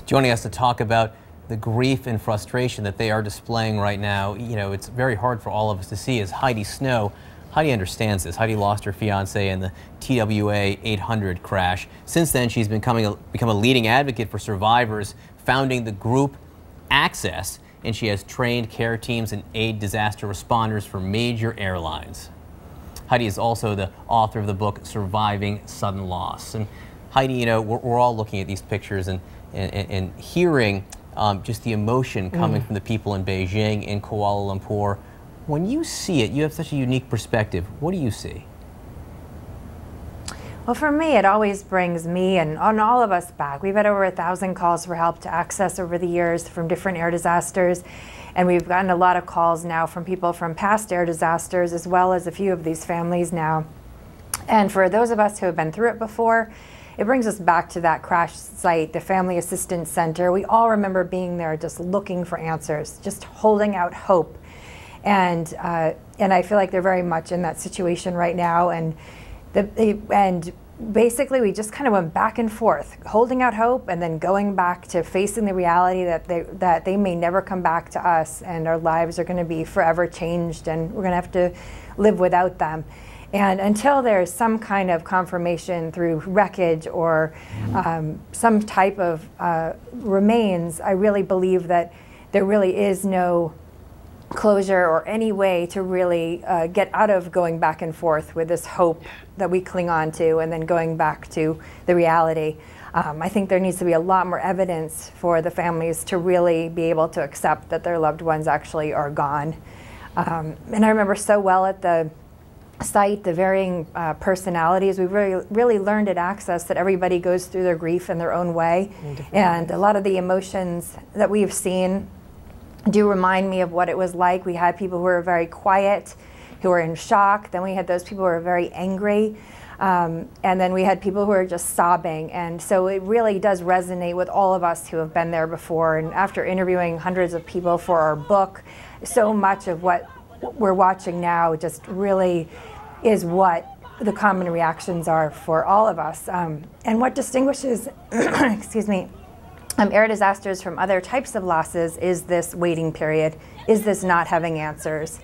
Joining us to talk about the grief and frustration that they are displaying right now, you know, it's very hard for all of us to see, is Heidi Snow. Heidi understands this. Heidi lost her fiance in the TWA 800 crash. Since then, she's become a leading advocate for survivors, founding the group Access, and she has trained care teams and aid disaster responders for major airlines. Heidi is also the author of the book Surviving Sudden Loss. And Heidi, you know, we're all looking at these pictures and hearing just the emotion coming from the people in Beijing, in Kuala Lumpur. When you see it, you have such a unique perspective. What do you see? Well, for me, it always brings me and all of us back. We've had over 1,000 calls for help to Access over the years from different air disasters. And we've gotten a lot of calls now from people from past air disasters, as well as a few of these families now. And for those of us who have been through it before, it brings us back to that crash site, the Family Assistance Center. We all remember being there just looking for answers, just holding out hope. And I feel like they're very much in that situation right now. And basically we just kind of went back and forth, holding out hope and then going back to facing the reality that they may never come back to us, and our lives are going to be forever changed, and we're going to have to live without them. And until there's some kind of confirmation through wreckage or some type of remains, I really believe that there really is no closure or any way to really get out of going back and forth with this hope that we cling on to and then going back to the reality. I think there needs to be a lot more evidence for the families to really be able to accept that their loved ones actually are gone. And I remember so well at the site, the varying personalities. We've really learned at Access that everybody goes through their grief in their own way. And a lot of the emotions that we've seen do remind me of what it was like. We had people who were very quiet, who were in shock. Then we had those people who were very angry. And then we had people who were just sobbing. And so it really does resonate with all of us who have been there before. And after interviewing hundreds of people for our book, so much of what we're watching now just really is what the common reactions are for all of us. And what distinguishes, excuse me, air disasters from other types of losses is this waiting period, is this not having answers.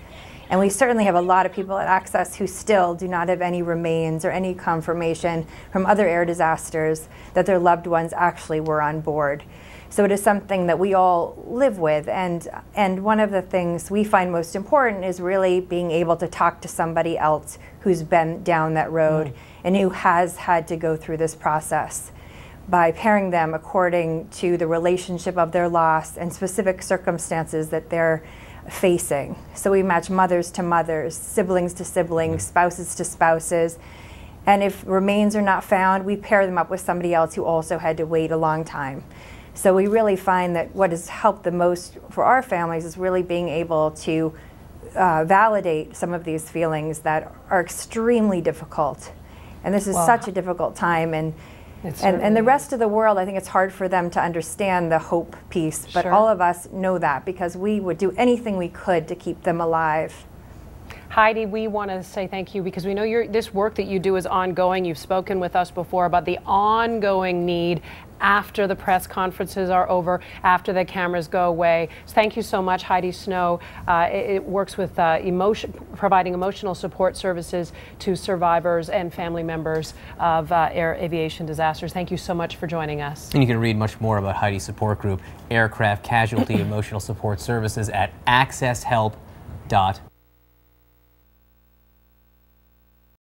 And we certainly have a lot of people at Access who still do not have any remains or any confirmation from other air disasters that their loved ones actually were on board. So it is something that we all live with, and one of the things we find most important is really being able to talk to somebody else who's been down that road and who has had to go through this process, by pairing them according to the relationship of their loss and specific circumstances that they're facing. So we match mothers to mothers, siblings to siblings, spouses to spouses. And if remains are not found, we pair them up with somebody else who also had to wait a long time. So we really find that what has helped the most for our families is really being able to validate some of these feelings that are extremely difficult. And this is such a difficult time. And the rest of the world, I think it's hard for them to understand the hope piece, but all of us know that because we would do anything we could to keep them alive. Heidi, we want to say thank you because we know this work that you do is ongoing. You've spoken with us before about the ongoing need after the press conferences are over, after the cameras go away. So thank you so much, Heidi Snow. It works with providing emotional support services to survivors and family members of aviation disasters. Thank you so much for joining us. And you can read much more about Heidi's support group, Aircraft Casualty Emotional Support Services, at accesshelp.org.